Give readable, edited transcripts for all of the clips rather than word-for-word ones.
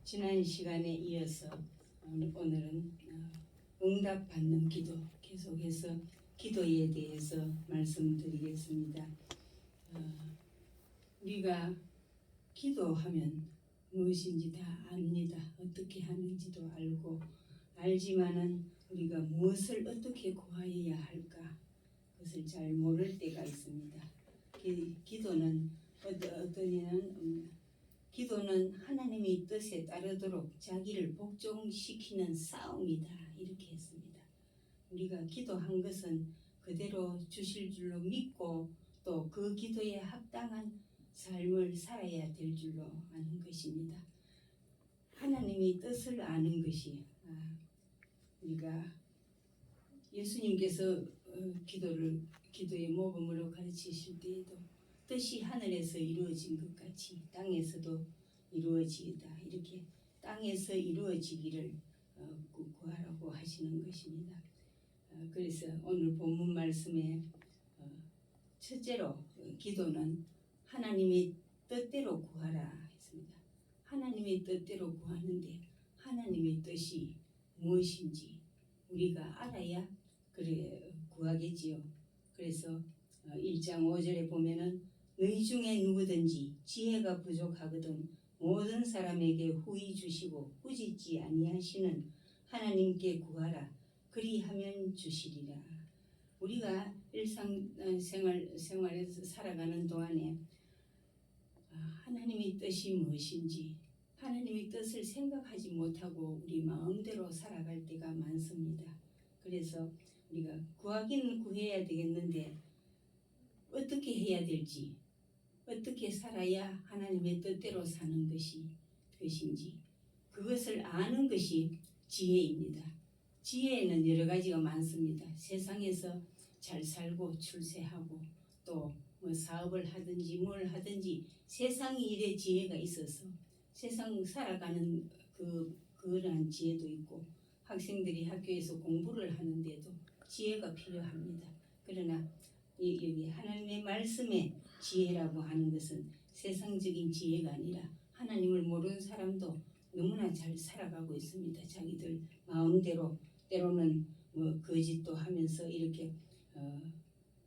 지난 시간에 이어서 오늘은 응답받는 기도, 계속해서 기도에 대해서 말씀드리겠습니다. 우리가 기도하면 무엇인지 다 압니다. 어떻게 하는지도 알고 알지만은 우리가 무엇을 어떻게 구하여야 할까 그것을 잘 모를 때가 있습니다. 기도는 어떤 이는 기도는 하나님의 뜻에 따르도록 자기를 복종시키는 싸움이다 이렇게 했습니다. 우리가 기도한 것은 그대로 주실 줄로 믿고 또 그 기도에 합당한 삶을 살아야 될 줄로 아는 것입니다. 하나님의 뜻을 아는 것이 우리가 예수님께서 기도의 모범으로 가르치실 때에도 뜻이 하늘에서 이루어진 것 같이 땅에서도 이루어지이다 이렇게 땅에서 이루어지기를 구하라고 하시는 것입니다. 그래서 오늘 본문 말씀에 첫째로 기도는 하나님의 뜻대로 구하라 했습니다. 하나님의 뜻대로 구하는데 하나님의 뜻이 무엇인지 우리가 알아야 구하겠지요. 그래서 1장 5절에 보면은 너희 중에 누구든지 지혜가 부족하거든 모든 사람에게 후히 주시고 꾸짖지 아니하시는 하나님께 구하라 그리하면 주시리라. 우리가 일상생활에서 살아가는 동안에 하나님의 뜻이 무엇인지 하나님의 뜻을 생각하지 못하고 우리 마음대로 살아갈 때가 많습니다. 그래서 우리가 구하기는 구해야 되겠는데 어떻게 해야 될지 어떻게 살아야 하나님의 뜻대로 사는 것인지 그것을 아는 것이 지혜입니다. 지혜에는 여러 가지가 많습니다. 세상에서 잘 살고 출세하고 또 뭐 사업을 하든지 뭘 하든지 세상 일에 지혜가 있어서 세상 살아가는 그러한 지혜도 있고 학생들이 학교에서 공부를 하는데도 지혜가 필요합니다. 그러나 여기 하나님의 말씀의 지혜라고 하는 것은 세상적인 지혜가 아니라 하나님을 모르는 사람도 너무나 잘 살아가고 있습니다. 자기들 마음대로 때로는 뭐 거짓도 하면서 이렇게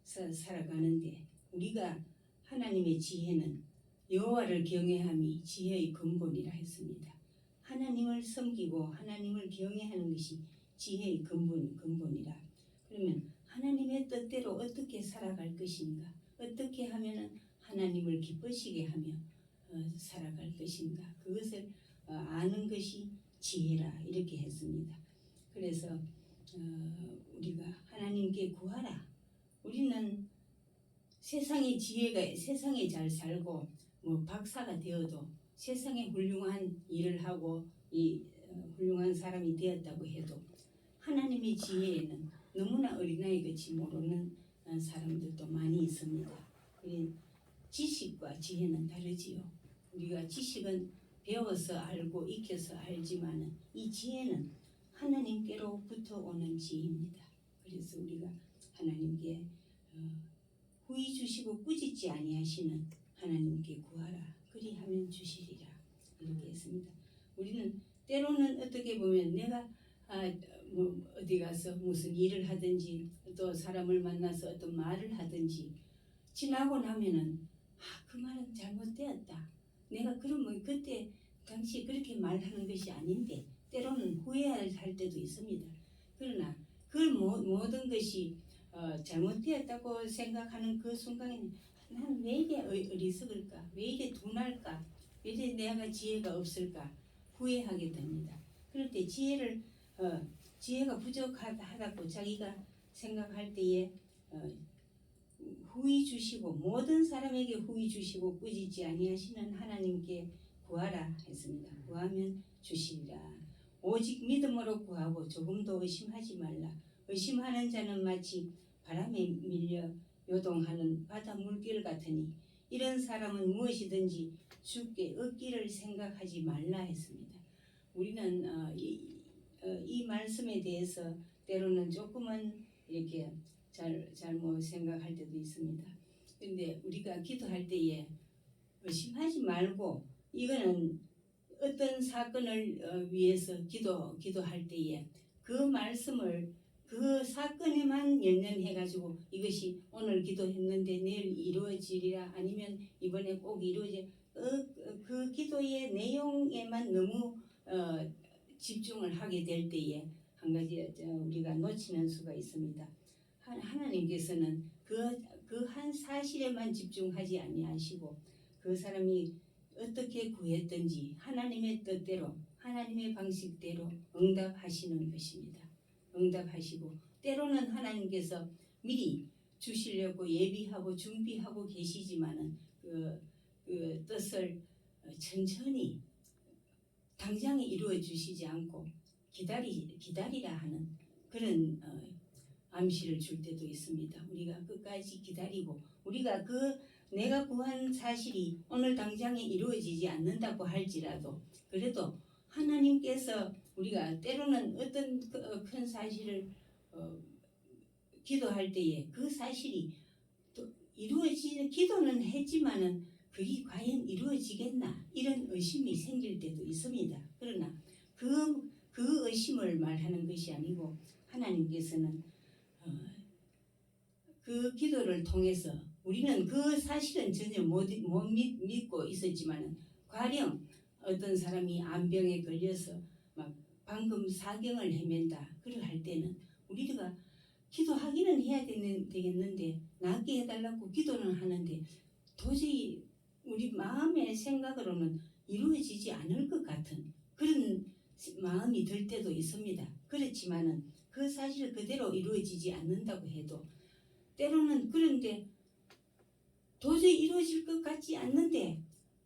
살아가는데 우리가 하나님의 지혜는 여호와를 경외함이 지혜의 근본이라 했습니다. 하나님을 섬기고 하나님을 경외하는 것이 지혜의 근본이라. 그러면 하나님의 뜻대로 어떻게 살아갈 것인가? 어떻게 하면은 하나님을 기쁘시게 하며 살아갈 것인가? 그것을 아는 것이 지혜라 이렇게 했습니다. 그래서 우리가 하나님께 구하라. 우리는 세상에 잘 살고 뭐 박사가 되어도 세상에 훌륭한 일을 하고 훌륭한 사람이 되었다고 해도 하나님의 지혜에는 너무나 어린아이 같이 모르는 사람들도 많이 있습니다. 지식과 지혜는 다르지요. 우리가 지식은 배워서 알고 익혀서 알지만은 이 지혜는 하나님께로부터 오는 지혜입니다. 그래서 우리가 하나님께 후히 주시고 꾸짖지 아니하시는 하나님께 구하라 그리하면 주시리라 이렇게 했습니다. 우리는 때로는 어떻게 보면 내가 뭐 어디 가서 무슨 일을 하든지 또 사람을 만나서 어떤 말을 하든지 지나고 나면은 그 말은 잘못되었다. 내가 그러면 그때 당시 그렇게 말하는 것이 아닌데 때로는 후회할 때도 있습니다. 그러나 그 모든 것이 잘못되었다고 생각하는 그 순간에는 나는 왜 이래 어리석을까? 왜 이래 둔할까? 왜 이래 내가 지혜가 없을까? 후회하게 됩니다. 그럴 때 지혜가 부족하다고 자기가 생각할 때에 후히 주시고 모든 사람에게 후히 주시고 꾸짖지 아니하시는 하나님께 구하라 했습니다. 구하면 주시리라. 오직 믿음으로 구하고 조금도 의심하지 말라. 의심하는 자는 마치 바람에 밀려 요동하는 바다 물결 같으니 이런 사람은 무엇이든지 주께 얻기를 생각하지 말라 했습니다. 우리는 이 말씀에 대해서 때로는 조금은 이렇게 잘못 생각할 때도 있습니다. 그런데 우리가 기도할 때에 의심하지 말고 이거는 어떤 사건을 위해서 기도할 때에 그 말씀을 그 사건에만 연연해가지고 이것이 오늘 기도했는데 내일 이루어지리라 아니면 이번에 꼭 이루어질 그 기도의 내용에만 너무 집중을 하게 될 때에 한 가지 우리가 놓치는 수가 있습니다. 하나님께서는 그 한 사실에만 집중하지 아니하시고 그 사람이 어떻게 구했든지 하나님의 뜻대로 하나님의 방식대로 응답하시는 것입니다. 응답하시고 때로는 하나님께서 미리 주시려고 예비하고 준비하고 계시지만은 그 뜻을 천천히 당장에 이루어 주시지 않고 기다리라 하는 그런 암시를 줄 때도 있습니다. 우리가 끝까지 기다리고 우리가 내가 구한 사실이 오늘 당장에 이루어지지 않는다고 할지라도 그래도 하나님께서 우리가 때로는 어떤 큰 사실을 기도할 때에 그 사실이 또 이루어지는 기도는 했지만은 그게 과연 이루어지겠나 이런 의심이 생길 때도 있습니다. 그러나 그 의심을 말하는 것이 아니고 하나님께서는 그 기도를 통해서 우리는 그 사실은 전혀 못 믿고 있었지만은 가령 어떤 사람이 암병에 걸려서 막 방금 사경을 헤맨다 그럴 때는 우리가 기도하기는 해야 되겠는데 낫게 해달라고 기도는 하는데 도저히 우리 마음의 생각으로는 이루어지지 않을 것 같은 그런 마음이 들 때도 있습니다. 그렇지만은 그 사실 그대로 이루어지지 않는다고 해도 때로는 그런데 도저히 이루어질 것 같지 않는데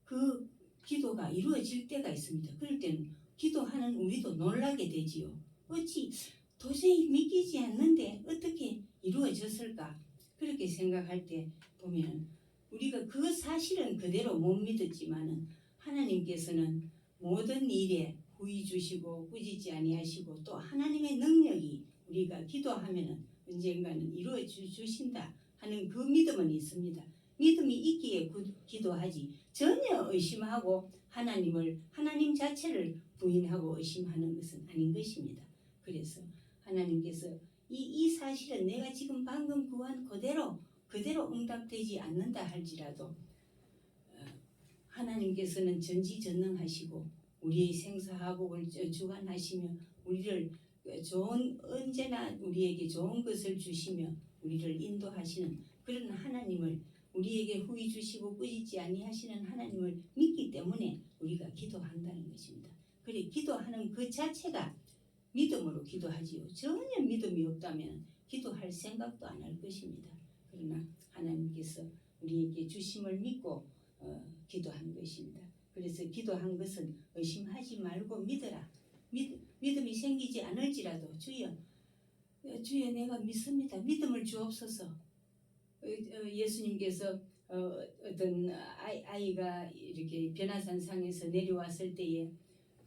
그 기도가 이루어질 때가 있습니다. 그럴 때는 기도하는 우리도 놀라게 되지요. 어찌 도저히 믿기지 않는데 어떻게 이루어졌을까? 그렇게 생각할 때 보면 우리가 그 사실은 그대로 못 믿었지만은 하나님께서는 모든 일에 후히 주시고 꾸짖지 아니하시고 또 하나님의 능력이 우리가 기도하면은 언젠가는 이루어 주신다 하는 그 믿음은 있습니다. 믿음이 있기에 기도하지 전혀 의심하고 하나님 자체를 부인하고 의심하는 것은 아닌 것입니다. 그래서 하나님께서 이 사실은 내가 지금 방금 구한 그대로 응답되지 않는다 할지라도 하나님께서는 전지전능하시고 우리의 생사화복을 주관하시며 우리를 언제나 우리에게 좋은 것을 주시며 우리를 인도하시는 그런 하나님을 우리에게 후히 주시고 꾸짖지 아니하시는 하나님을 믿기 때문에 우리가 기도한다는 것입니다. 그래 기도하는 그 자체가 믿음으로 기도하지요. 전혀 믿음이 없다면 기도할 생각도 안 할 것입니다. 그러나 하나님께서 우리에게 주심을 믿고 기도한 것입니다. 그래서 기도한 것은 의심하지 말고 믿어라. 믿음이 생기지 않을지라도 주여 내가 믿습니다. 믿음을 주옵소서. 예수님께서 어떤 아이가 이렇게 변화산 상에서 내려왔을 때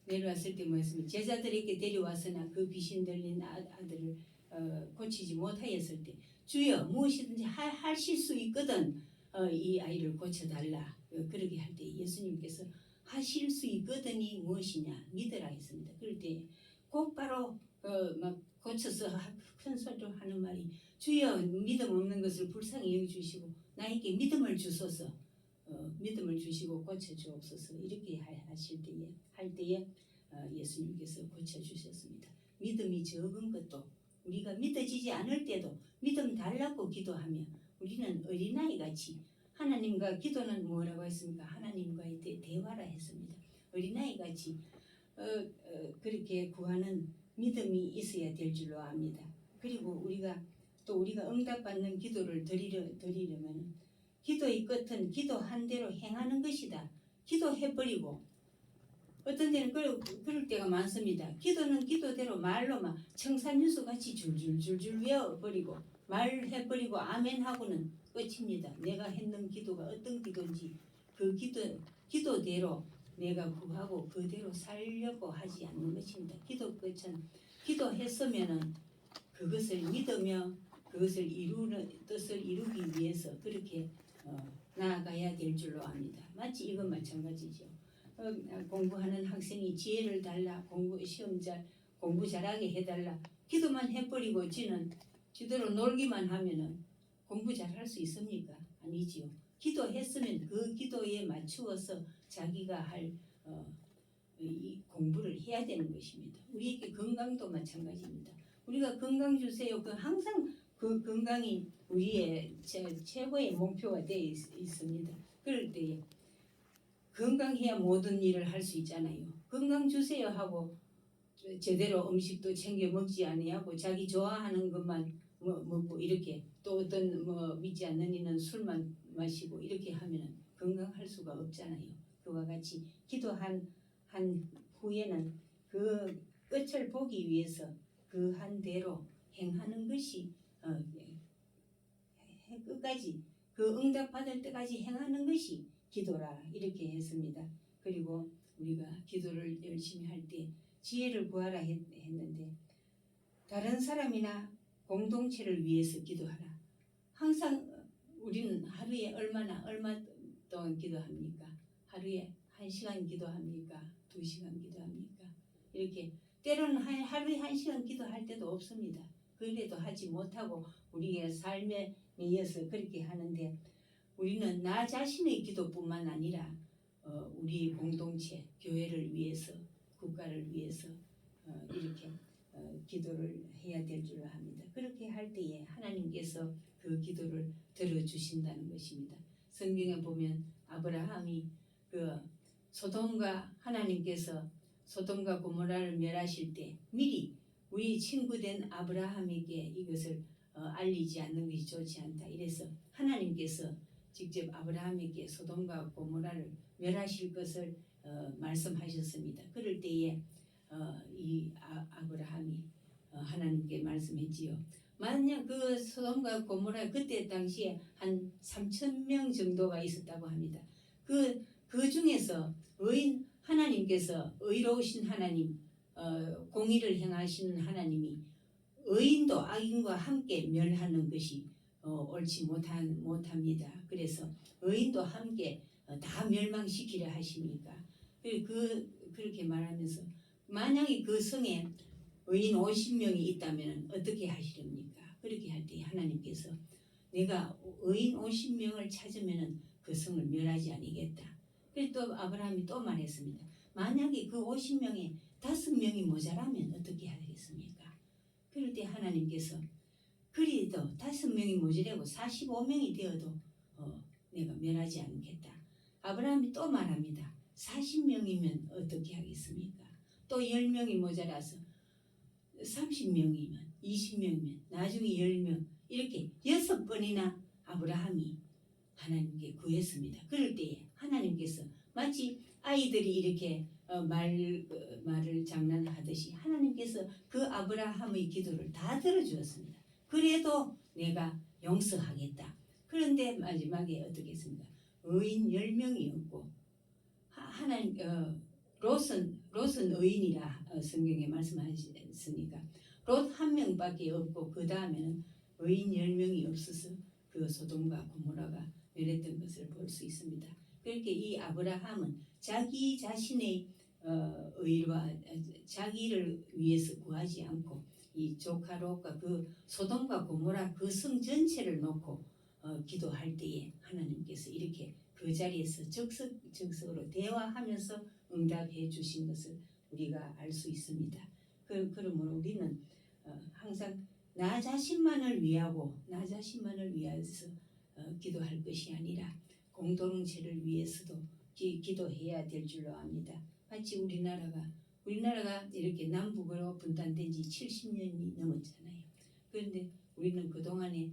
뭐였습니까? 제자들에게 데려와서나 그 귀신 들린 아들을 고치지 못하였을 때 주여 무엇이든지 하실 수 있거든 이 아이를 고쳐달라. 그러게 할 때 예수님께서 하실 수 있거든이 무엇이냐 믿으라 했습니다. 그럴 때 곧바로 막 고쳐서 큰 소리로 하는 말이 주여 믿음 없는 것을 불쌍히 여겨주시고 나에게 믿음을 주소서. 믿음을 주시고 고쳐주옵소서. 이렇게 할 때에 예수님께서 고쳐주셨습니다. 믿음이 적은 것도 우리가 믿어지지 않을 때도 믿음 달라고 기도하며 우리는 어린아이같이 하나님과 기도는 뭐라고 했습니까? 하나님과의 대화라 했습니다. 어린아이같이 그렇게 구하는 믿음이 있어야 될 줄로 압니다. 그리고 우리가 응답받는 기도를 드리려면 기도의 끝은 기도한 대로 행하는 것이다. 기도해버리고 어떤 때는 그럴 때가 많습니다. 기도는 기도대로 말로 막 청산유수 같이 줄줄줄줄 외워버리고 말해버리고 아멘하고는 끝입니다. 내가 했는 기도가 어떤 기도인지 그 기도대로 내가 구하고 그대로 살려고 하지 않는 것입니다. 기도 끝은 기도했으면은 그것을 믿으며 그것을 뜻을 이루기 위해서 그렇게 나아가야 될 줄로 압니다. 마치 이건 마찬가지죠. 공부하는 학생이 지혜를 달라, 공부 잘하게 해달라 기도만 해버리고 지대로 놀기만 하면은 공부 잘할 수 있습니까? 아니지요. 기도했으면 그 기도에 맞추어서 자기가 할 이 공부를 해야 되는 것입니다. 우리에게 건강도 마찬가지입니다. 우리가 건강 주세요. 항상 그 건강이 우리의 최고의 목표가 되어 있습니다. 그럴 때에 건강해야 모든 일을 할 수 있잖아요. 건강 주세요 하고 제대로 음식도 챙겨 먹지 아니하고 자기 좋아하는 것만 먹고 이렇게 또 어떤 믿지 않는 이는 술만 마시고 이렇게 하면 건강할 수가 없잖아요. 그와 같이 기도한 후에는 그 끝을 보기 위해서 그 한 대로 행하는 것이 끝까지 그 응답 받을 때까지 행하는 것이 기도라 이렇게 했습니다. 그리고 우리가 기도를 열심히 할 때 지혜를 구하라 했는데 다른 사람이나 공동체를 위해서 기도하라. 항상 우리는 하루에 얼마 동안 기도합니까? 하루에 1시간 기도합니까? 2시간 기도합니까? 이렇게 때로는 하루에 1시간 기도할 때도 없습니다. 그래도 하지 못하고 우리의 삶에 매여서 그렇게 하는데 우리는 나 자신의 기도뿐만 아니라 우리 공동체, 교회를 위해서, 국가를 위해서 이렇게 기도를 해야 될 줄 압니다. 그렇게 할 때에 하나님께서 그 기도를 들어주신다는 것입니다. 성경에 보면 아브라함이 하나님께서 소돔과 고모라를 멸하실 때 미리 우리 친구된 아브라함에게 이것을 알리지 않는 것이 좋지 않다. 이래서 하나님께서 직접 아브라함에게 소돔과 고모라를 멸하실 것을 말씀하셨습니다. 그럴 때에 이 아브라함이 하나님께 말씀했지요. 만약 그 소돔과 고모라 그때 당시에 한 3,000명 정도가 있었다고 합니다. 그 중에서 하나님께서 의로우신 하나님, 공의를 행하시는 하나님이 의인도 악인과 함께 멸하는 것이 옳지 못합니다. 그래서 의인도 함께 다 멸망시키려 하십니까? 그렇게 말하면서 만약에 그 성에 의인 50명이 있다면 어떻게 하시렵니까? 그렇게 할 때 하나님께서 내가 의인 50명을 찾으면 그 성을 멸하지 아니겠다. 그래서 또 아브라함이 또 말했습니다. 만약에 그 50명에 5명이 모자라면 어떻게 하겠습니까? 그럴 때 하나님께서 그래도 5명이 모자라고 45명이 되어도 내가 멸하지 않겠다. 아브라함이 또 말합니다. 40명이면 어떻게 하겠습니까? 또 10명이 모자라서 30명이면 20명이면 나중에 10명 이렇게 6번이나 아브라함이 하나님께 구했습니다. 그럴 때에 하나님께서 마치 아이들이 이렇게 말을 장난하듯이 하나님께서 그 아브라함의 기도를 다 들어주었습니다. 그래도 내가 용서하겠다. 그런데 마지막에 어떻게 했습니까? 의인 10명이었고 하나님 롯은 의인이라 성경에 말씀하셨으니까 롯 한 명밖에 없고 그 다음에는 의인 10명이 없어서 그 소돔과 고모라가 멸했던 것을 볼 수 있습니다. 그렇게 이 아브라함은 자기 자신의 의와 자기를 위해서 구하지 않고 이 조카 롯과 그 소돔과 고모라 그 성 전체를 놓고 기도할 때에 하나님께서 이렇게 그 자리에서 적석으로 대화하면서 응답해 주신 것을 우리가 알 수 있습니다. 그러므로 우리는 항상 나 자신만을 위하고 나 자신만을 위해서 기도할 것이 아니라 공동체를 위해서도 기도해야 될 줄로 압니다. 마치 우리나라가 이렇게 남북으로 분단된 지 70년이 넘었잖아요. 그런데 우리는 그동안에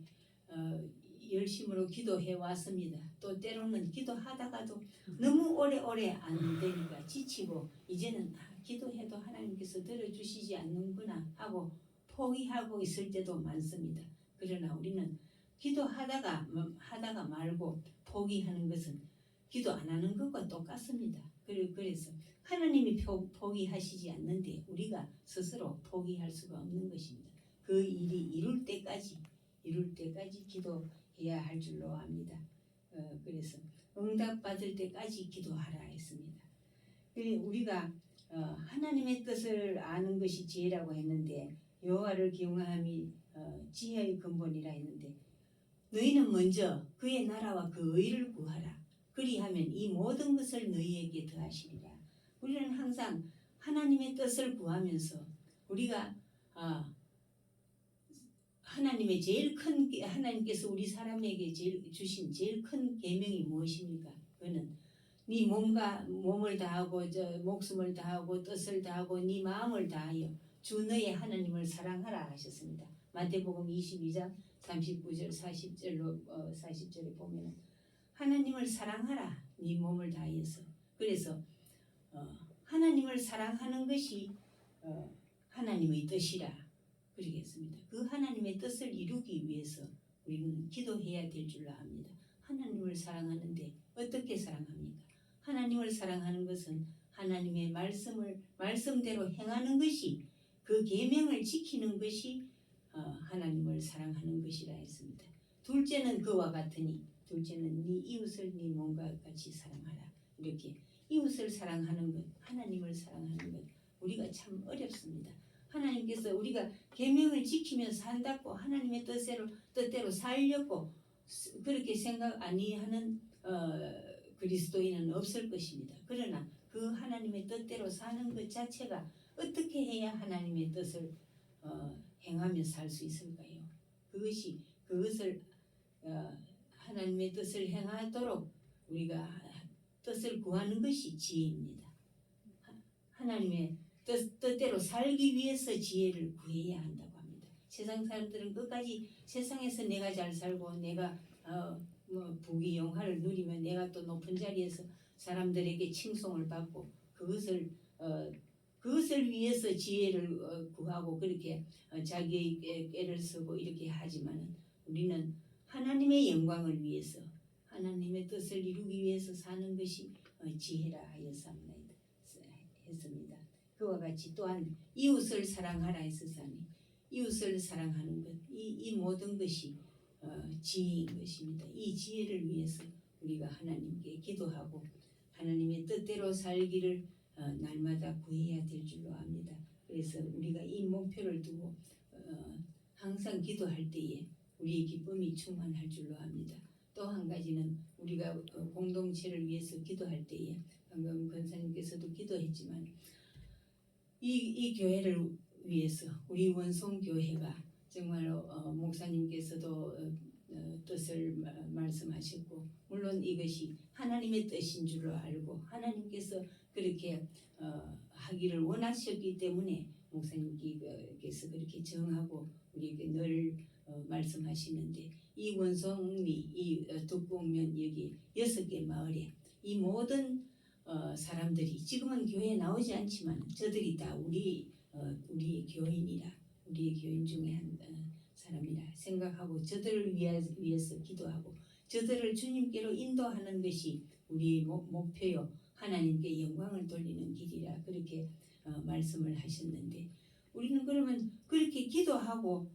열심으로 기도해 왔습니다. 또 때로는 기도하다가도 너무 오래 안 되니까 지치고 이제는 기도해도 하나님께서 들어주시지 않는구나 하고 포기하고 있을 때도 많습니다. 그러나 우리는 기도하다가 말고 포기하는 것은 기도 안 하는 것과 똑같습니다. 그래서 하나님이 포기하시지 않는데 우리가 스스로 포기할 수가 없는 것입니다. 그 일이 이룰 때까지 기도해야 할 줄로 압니다. 그래서 응답받을 때까지 기도하라 했습니다. 우리가 하나님의 뜻을 아는 것이 지혜라고 했는데 여호와를 경외함이 지혜의 근본이라 했는데 너희는 먼저 그의 나라와 그 의를 구하라. 그리하면 이 모든 것을 너희에게 더하시리라. 우리는 항상 하나님의 뜻을 구하면서 우리가 하나님의 제일 큰 하나님께서 우리 사람에게 주신 제일 큰 계명이 무엇입니까? 그는 네 몸을 다하고 목숨을 다하고 뜻을 다하고 네 마음을 다하여 주 너의 하나님을 사랑하라 하셨습니다. 마태복음 22장 39절 40절에 보면 하나님을 사랑하라 네 몸을 다해서. 그래서 하나님을 사랑하는 것이 하나님의 뜻이라 그러겠습니다. 그 하나님의 뜻을 이루기 위해서 우리는 기도해야 될 줄로 압니다. 하나님을 사랑하는데 어떻게 사랑합니까? 하나님을 사랑하는 것은 하나님의 말씀대로 행하는 것이 그 계명을 지키는 것이 하나님을 사랑하는 것이라 했습니다. 둘째는 그와 같으니 둘째는 네 이웃을 네 몸과 같이 사랑하라. 이렇게 이웃을 사랑하는 것, 하나님을 사랑하는 것 우리가 참 어렵습니다. 하나님께서 우리가 계명을 지키며 산다고 하나님의 뜻대로 살려고 그렇게 생각 아니하는 그리스도인은 없을 것입니다. 그러나 그 하나님의 뜻대로 사는 것 자체가 어떻게 해야 하나님의 뜻을 행하며 살 수 있을까요? 그것을 하나님의 뜻을 행하도록 우리가 뜻을 구하는 것이 지혜입니다. 하나님의 뜻대로 살기 위해서 지혜를 구해야 한다고 합니다. 세상 사람들은 끝까지 세상에서 내가 잘 살고 내가 부귀 영화를 누리면 내가 또 높은 자리에서 사람들에게 칭송을 받고 그것을 위해서 지혜를 구하고 그렇게 자기의 꾀를 쓰고 이렇게 하지만 우리는 하나님의 영광을 위해서 하나님의 뜻을 이루기 위해서 사는 것이 지혜라 하였습니다. 그와 같이 또한 이웃을 사랑하라 했으니 이웃을 사랑하는 것, 이 모든 것이 지혜인 것입니다. 이 지혜를 위해서 우리가 하나님께 기도하고 하나님의 뜻대로 살기를 날마다 구해야 될 줄로 압니다. 그래서 우리가 이 목표를 두고 항상 기도할 때에 우리의 기쁨이 충만할 줄로 압니다. 또 한 가지는 우리가 공동체를 위해서 기도할 때에 방금 권사님께서도 기도했지만 이 교회를 위해서 우리 원송교회가 정말로 목사님께서도 뜻을 말씀하셨고 물론 이것이 하나님의 뜻인 줄로 알고 하나님께서 그렇게 하기를 원하셨기 때문에 목사님께서 그렇게 정하고 우리에게 늘 말씀하시는데 이 원송리 이 덕봉면 여기 6개 마을에 이 모든 사람들이 지금은 교회에 나오지 않지만 저들이 다 우리의 교인이라 우리의 교인 중에 한 사람이라 생각하고 저들을 위해서 기도하고 저들을 주님께로 인도하는 것이 우리의 목표요 하나님께 영광을 돌리는 길이라 그렇게 말씀을 하셨는데 우리는 그러면 그렇게 기도하고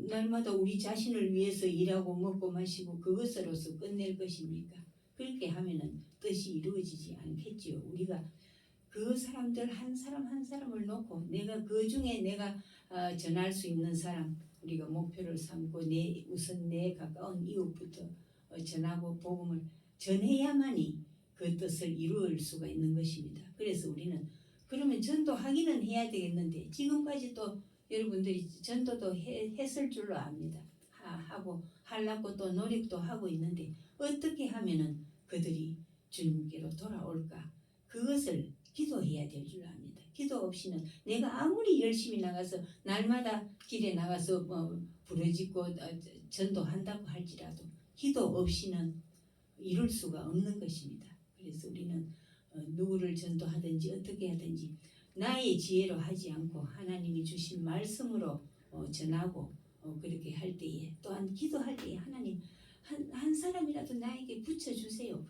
날마다 우리 자신을 위해서 일하고 먹고 마시고 그것으로서 끝낼 것입니까? 그렇게 하면은 뜻이 이루어지지 않겠지요. 우리가 그 사람들 한 사람 한 사람을 놓고 내가 그 중에 내가 전할 수 있는 사람 우리가 목표를 삼고 우선 내 가까운 이웃부터 전하고 복음을 전해야만이 그 뜻을 이루을 수가 있는 것입니다. 그래서 우리는 그러면 전도하기는 해야 되겠는데 지금까지 또 여러분들이 전도도 했을 줄로 압니다. 하고 하려고 또 노력도 하고 있는데 어떻게 하면은 그들이 주님께로 돌아올까? 그것을 기도해야 될 줄 압니다. 기도 없이는 내가 아무리 열심히 나가서 날마다 길에 나가서 부르짖고 전도한다고 할지라도 기도 없이는 이룰 수가 없는 것입니다. 그래서 우리는 누구를 전도하든지 어떻게 하든지 나의 지혜로 하지 않고 하나님이 주신 말씀으로 전하고 그렇게 할 때에 또한 기도할 때에 하나님 한 사람이라도 나에게 붙여주세요.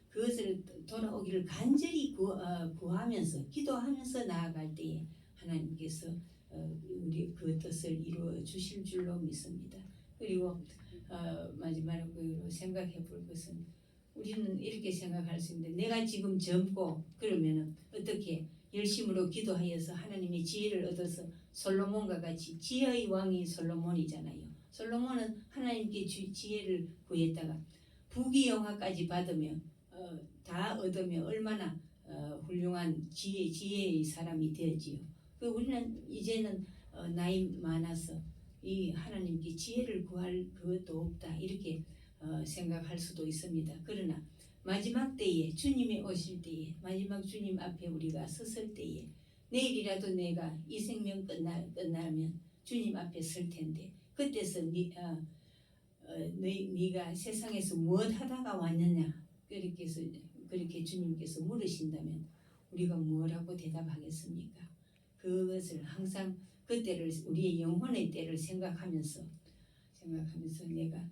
그것을 돌아오기를 간절히 구하면서 기도하면서 나아갈 때에 하나님께서 우리 그 뜻을 이루어 주실 줄로 믿습니다. 그리고 마지막으로 생각해 볼 것은 우리는 이렇게 생각할 수 있는데 내가 지금 젊고 그러면은 어떻게 열심으로 기도하여서 하나님의 지혜를 얻어서 솔로몬과 같이 지혜의 왕이 솔로몬이잖아요. 솔로몬은 하나님께 지혜를 구했다가 부귀영화까지 받으며 다 얻으며 얼마나 훌륭한 지혜의 사람이 되었지요. 그 우리는 이제는 나이 많아서 이 하나님께 지혜를 구할 그것도 없다 이렇게 생각할 수도 있습니다. 그러나 마지막 때에 주님이 오실 때에 마지막 주님 앞에 우리가 섰을 때에 내일이라도 내가 이 생명 끝나면 주님 앞에 설 텐데 그때서 네가 세상에서 무엇 하다가 왔느냐 그렇게 주님께서 물으신다면 우리가 뭐라고 대답하겠습니까? 그것을 항상 그때를 우리의 영혼의 때를 생각하면서 내가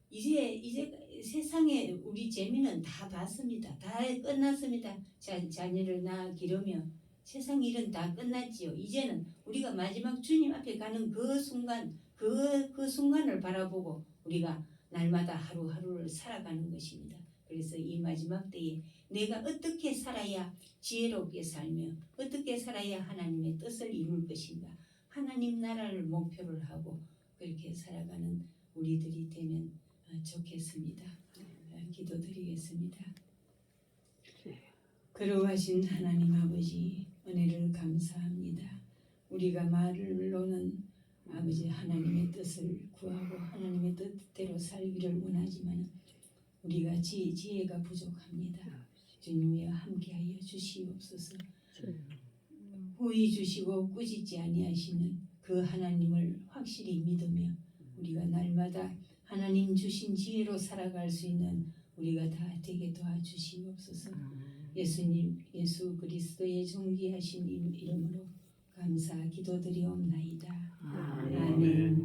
이제 세상에 우리 재미는 다 봤습니다. 다 끝났습니다. 자녀를 낳아 기르며 세상 일은 다 끝났지요. 이제는 우리가 마지막 주님 앞에 가는 그 순간 그 순간을 바라보고 우리가 날마다 하루하루를 살아가는 것입니다. 그래서 이 마지막 때에 내가 어떻게 살아야 지혜롭게 살며 어떻게 살아야 하나님의 뜻을 이룰 것인가 하나님 나라를 목표를 하고 그렇게 살아가는 우리들이 되면 좋겠습니다. 기도드리겠습니다. 거룩하신 하나님 아버지 은혜를 감사합니다. 우리가 말로는 아버지 하나님의 뜻을 구하고 하나님의 뜻대로 살기를 원하지만 우리가 지혜가 부족합니다. 주님이여 함께하여 주시옵소서. 후히 주시고 꾸짖지 아니하시는 그 하나님을 확실히 믿으며 우리가 날마다 하나님 주신 지혜로 살아갈 수 있는 우리가 다 되게 도와주시옵소서. 예수님 예수 그리스도의 존귀하신 이름으로 감사 기도드리옵나이다.